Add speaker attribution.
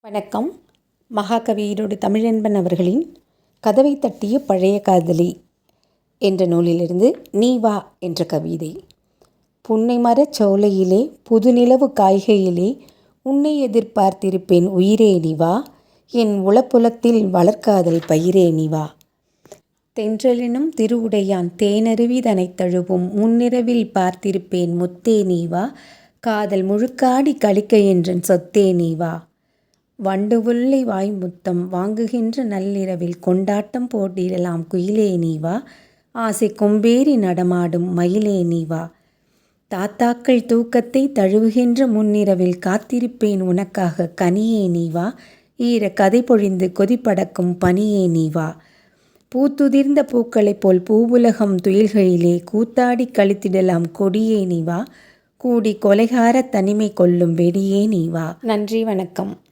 Speaker 1: வணக்கம். மகாகவி ஈரோடு தமிழன்பன் அவர்களின் கதவை தட்டிய பழைய காதலி என்ற நூலிலிருந்து நீ வா என்ற கவிதை. புன்னை மரச் சோலையிலே புதுநிலவு காய்கையிலே உன்னை எதிர்பார்த்திருப்பேன் உயிரே நீ வா, என் உளப்புலத்தில் வளர்காதல் பயிரே நீ வா. தென்றலெனும் திருவுடையான் தேனருவி தனைத் தழுவும் முன்னிரவில் பார்த்திருப்பேன் முத்தே நீ வா, காதல் முழுக்காடி கழிக்க என்றன் சொத்தே நீ வா. வண்டு உள்ளை வாய் முத்தம் வாங்குகின்ற நள்ளிரவில் கொண்டாட்டம் போட்டிடலாம் குயிலே நீ வா, ஆசை கொம்பேறி நடமாடும் மயிலே நீ வா. தாத்தாக்கள் தூக்கத்தை தழுவுகின்ற முன்னிரவில் காத்திருப்பேன் உனக்காக கனியே நீ வா, ஈர கதை பொழிந்து கொதிப்படக்கும் பனியே நீ வா. பூத்துதிர்ந்த பூக்களைப் போல் பூவுலகம் துயில்கையிலே கூத்தாடி கழித்திடலாம் கொடியே நீ வா, கூடி கொலைகார தனிமை கொள்ளும் வெடியே நீ வா. நன்றி, வணக்கம்.